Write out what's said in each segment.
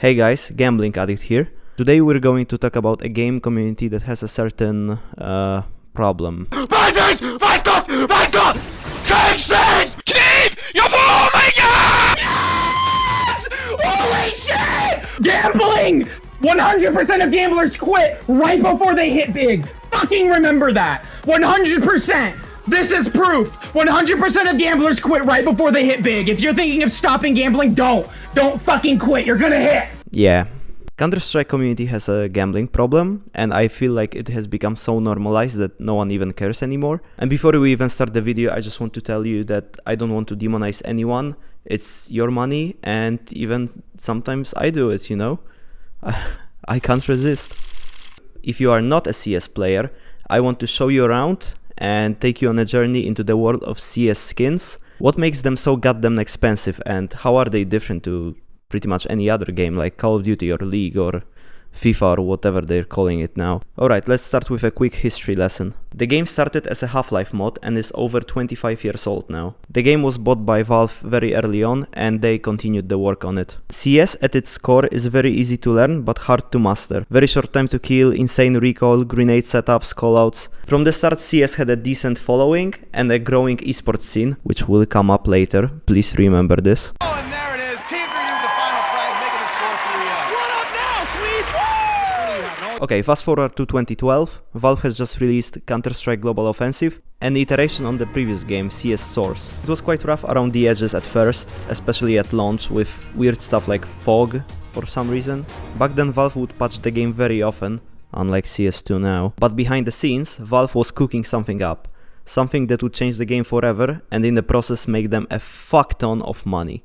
Hey guys, Gambling Addict here. Today we're going to talk about a game community that has a certain problem. Yes! Holy shit! Gambling! 100% of gamblers quit right before they hit big. Fucking remember that. 100%. This is proof. 100% of gamblers quit right before they hit big. If you're thinking of stopping gambling, don't fucking quit. You're gonna hit. Yeah. Counter-Strike community has a gambling problem, and I feel like it has become so normalized that no one even cares anymore. And before we even start the video, I just want to tell you that I don't want to demonize anyone. It's your money, and even sometimes I do it, you know? I can't resist. If you are not a CS player, I want to show you around and take you on a journey into the world of CS skins. What makes them so goddamn expensive, and how are they different to pretty much any other game like Call of Duty or League or FIFA or whatever they're calling it now. Alright, let's start with a quick history lesson. The game started as a Half-Life mod and is over 25 years old now. The game was bought by Valve very early on and they continued the work on it. CS at its core is very easy to learn but hard to master. Very short time to kill, insane recoil, grenade setups, callouts. From the start CS had a decent following and a growing esports scene, which will come up later, please remember this. Okay, fast forward to 2012, Valve has just released Counter-Strike Global Offensive, an iteration on the previous game, CS Source. It was quite rough around the edges at first, especially at launch with weird stuff like fog for some reason. Back then Valve would patch the game very often, unlike CS2 now. But behind the scenes, Valve was cooking something up. Something that would change the game forever and in the process make them a fuck ton of money.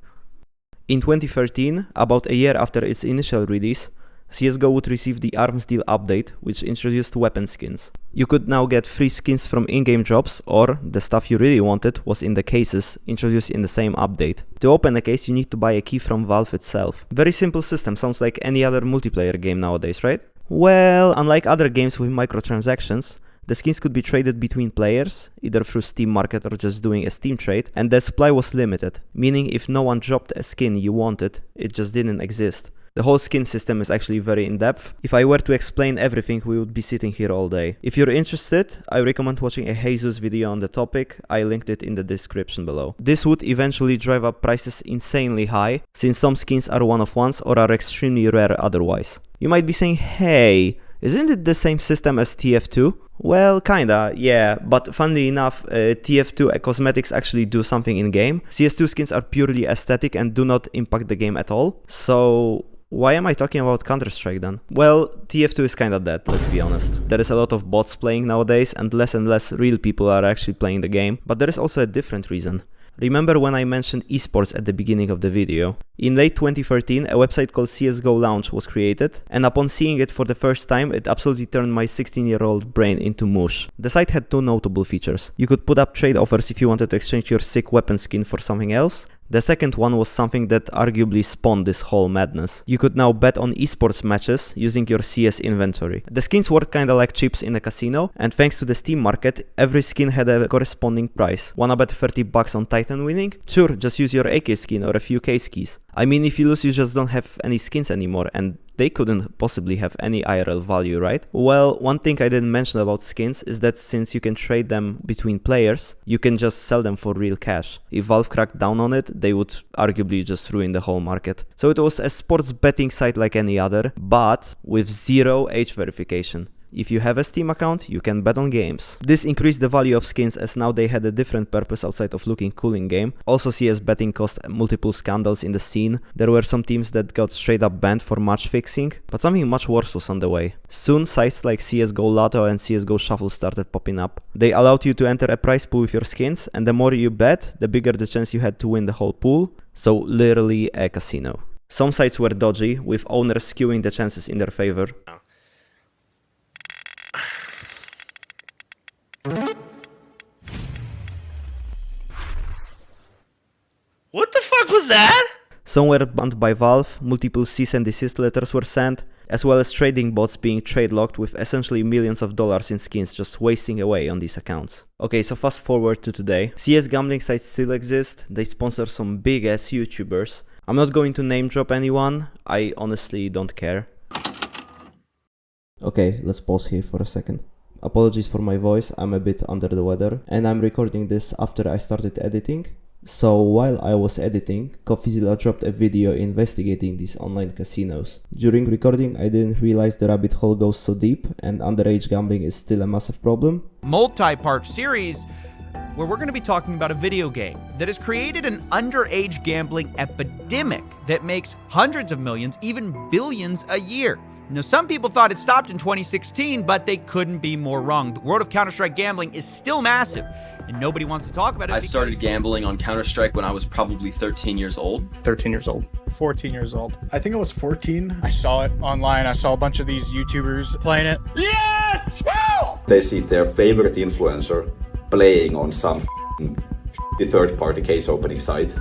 In 2013, about a year after its initial release, CSGO would receive the Arms Deal update, which introduced weapon skins. You could now get free skins from in-game drops, or the stuff you really wanted was in the cases, introduced in the same update. To open a case, you need to buy a key from Valve itself. Very simple system, sounds like any other multiplayer game nowadays, right? Well, unlike other games with microtransactions, the skins could be traded between players, either through Steam Market or just doing a Steam trade, and the supply was limited, meaning if no one dropped a skin you wanted, it just didn't exist. The whole skin system is actually very in-depth. If I were to explain everything, we would be sitting here all day. If you're interested, I recommend watching a Jesus video on the topic. I linked it in the description below. This would eventually drive up prices insanely high, since some skins are one-of-ones or are extremely rare otherwise. You might be saying, hey, isn't it the same system as TF2? Well, kinda, yeah, but funnily enough, TF2 cosmetics actually do something in-game. CS2 skins are purely aesthetic and do not impact the game at all. So why am I talking about Counter-Strike then? Well, TF2 is kinda dead, let's be honest. There is a lot of bots playing nowadays and less real people are actually playing the game. But there is also a different reason. Remember when I mentioned esports at the beginning of the video? In late 2013, a website called CSGO Launch was created, and upon seeing it for the first time, it absolutely turned my 16-year-old brain into mush. The site had two notable features. You could put up trade offers if you wanted to exchange your sick weapon skin for something else. The second one was something that arguably spawned this whole madness. You could now bet on esports matches using your CS inventory. The skins work kinda like chips in a casino, and thanks to the Steam Market, every skin had a corresponding price. Wanna bet $30 on Titan winning? Sure, just use your AK skin or a few case keys. I mean, if you lose, you just don't have any skins anymore, and they couldn't possibly have any IRL value, right? Well, one thing I didn't mention about skins is that since you can trade them between players, you can just sell them for real cash. If Valve cracked down on it, they would arguably just ruin the whole market. So it was a sports betting site like any other, but with zero age verification. If you have a Steam account, you can bet on games. This increased the value of skins as now they had a different purpose outside of looking cool in game. Also, CS betting caused multiple scandals in the scene. There were some teams that got straight up banned for match fixing, but something much worse was on the way. Soon, sites like CSGO Lotto and CSGO Shuffle started popping up. They allowed you to enter a prize pool with your skins, and the more you bet, the bigger the chance you had to win the whole pool. So literally a casino. Some sites were dodgy, with owners skewing the chances in their favor. What the fuck was that? Some were banned by Valve, multiple cease and desist letters were sent, as well as trading bots being trade locked with essentially millions of dollars in skins just wasting away on these accounts. Okay, so fast forward to today. CS gambling sites still exist, they sponsor some big ass YouTubers. I'm not going to name drop anyone, I honestly don't care. Okay, let's pause here for a second. Apologies for my voice, I'm a bit under the weather, and I'm recording this after I started editing. So while I was editing, Coffeezilla dropped a video investigating these online casinos. During recording, I didn't realize the rabbit hole goes so deep, and underage gambling is still a massive problem. Multi-part series where we're going to be talking about a video game that has created an underage gambling epidemic that makes hundreds of millions, even billions a year. Now, some people thought it stopped in 2016, but they couldn't be more wrong. The world of Counter-Strike gambling is still massive, and nobody wants to talk about it. I started gambling on Counter-Strike when I was probably 13 years old. 13 years old. 14 years old. I think I was 14. I saw it online. I saw a bunch of these YouTubers playing it. Yes! Woo! They see their favorite influencer playing on some the third-party case opening site,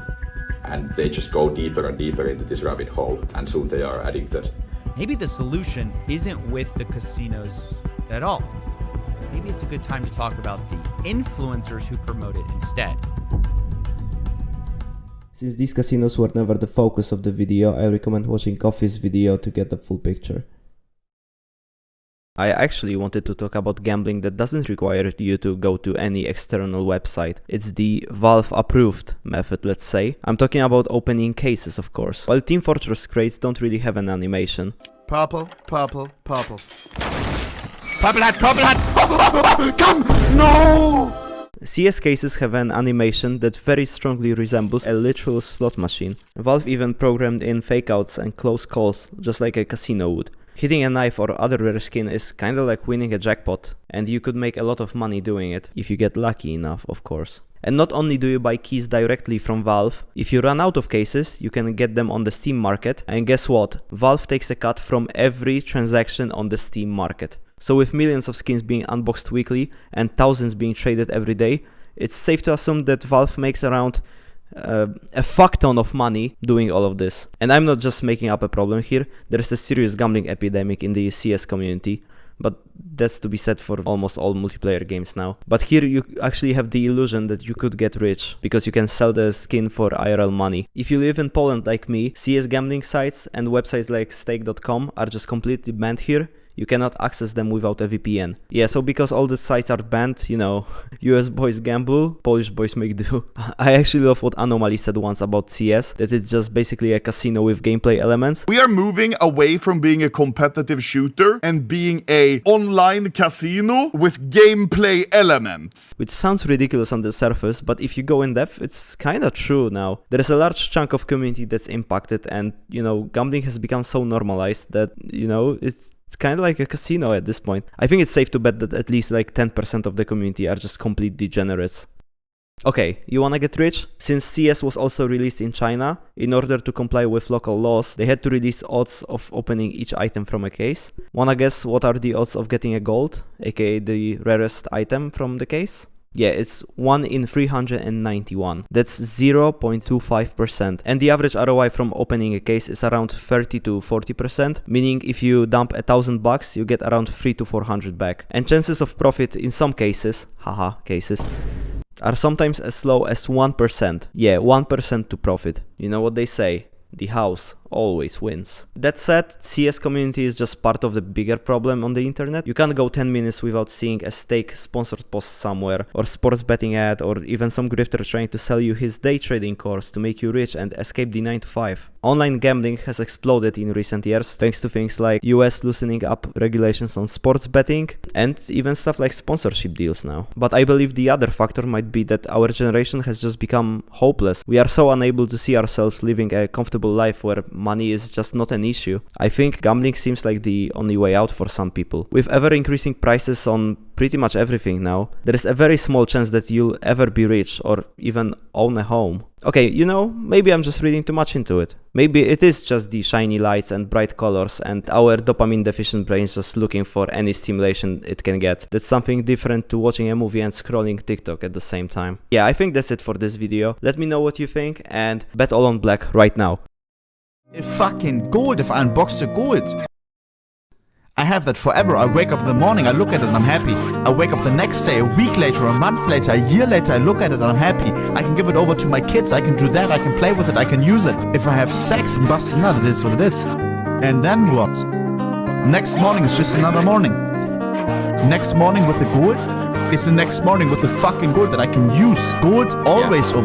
and they just go deeper and deeper into this rabbit hole, and soon they are addicted. Maybe the solution isn't with the casinos at all. Maybe it's a good time to talk about the influencers who promote it instead. Since these casinos were never the focus of the video, I recommend watching Coffee's video to get the full picture. I actually wanted to talk about gambling that doesn't require you to go to any external website. It's the Valve-approved method, let's say. I'm talking about opening cases, of course. While Team Fortress crates don't really have an animation. Purple, purple, purple. Purple hat! Come! No! CS cases have an animation that very strongly resembles a literal slot machine. Valve even programmed in fakeouts and close calls, just like a casino would. Hitting a knife or other rare skin is kinda like winning a jackpot, and you could make a lot of money doing it, if you get lucky enough, of course. And not only do you buy keys directly from Valve, if you run out of cases, you can get them on the Steam market, and guess what? Valve takes a cut from every transaction on the Steam market. So with millions of skins being unboxed weekly, and thousands being traded every day, it's safe to assume that Valve makes around a fuck ton of money doing all of this. And I'm not just making up a problem here, there is a serious gambling epidemic in the CS community, but that's to be said for almost all multiplayer games now. But here you actually have the illusion that you could get rich, because you can sell the skin for IRL money. If you live in Poland like me, CS gambling sites and websites like stake.com are just completely banned here. You cannot access them without a VPN. Yeah, so because all the sites are banned, you know, US boys gamble, Polish boys make do. I actually love what Anomaly said once about CS, that it's just basically a casino with gameplay elements. We are moving away from being a competitive shooter and being a online casino with gameplay elements. Which sounds ridiculous on the surface, but if you go in depth, it's kinda true now. There is a large chunk of community that's impacted, and, you know, gambling has become so normalized that, you know, it's kind of like a casino at this point. I think it's safe to bet that at least like 10% of the community are just complete degenerates. Okay, you wanna get rich? Since CS was also released in China, in order to comply with local laws, they had to release odds of opening each item from a case. Wanna guess what are the odds of getting a gold, aka the rarest item from the case? Yeah, it's 1 in 391. That's 0.25%. And the average ROI from opening a case is around 30 to 40%, meaning if you dump $1,000, you get around 300 to 400 back. And chances of profit in some cases, cases, are sometimes as low as 1%. Yeah, 1% to profit. You know what they say? The house always wins. That said, CS community is just part of the bigger problem on the internet. You can't go 10 minutes without seeing a stake sponsored post somewhere, or sports betting ad, or even some grifter trying to sell you his day trading course to make you rich and escape the 9 to 5. Online gambling has exploded in recent years thanks to things like US loosening up regulations on sports betting and even stuff like sponsorship deals now. But I believe the other factor might be that our generation has just become hopeless. We are so unable to see ourselves living a comfortable life where money is just not an issue. I think gambling seems like the only way out for some people. With ever increasing prices on pretty much everything now, there is a very small chance that you'll ever be rich or even own a home. Okay, you know, maybe I'm just reading too much into it. Maybe it is just the shiny lights and bright colors and our dopamine deficient brains just looking for any stimulation it can get. That's something different to watching a movie and scrolling TikTok at the same time. Yeah, I think that's it for this video. Let me know what you think and bet all on black right now. Fucking gold if I unbox the gold. I have that forever. I wake up in the morning, I look at it and I'm happy. I wake up the next day, a week later, a month later, a year later, I look at it and I'm happy. I can give it over to my kids, I can do that, I can play with it, I can use it. If I have sex and bust a nut, it is what it is. And then what? Next morning is just another morning. Next morning with the gold, it's the next morning with the fucking gold that I can use. Gold always over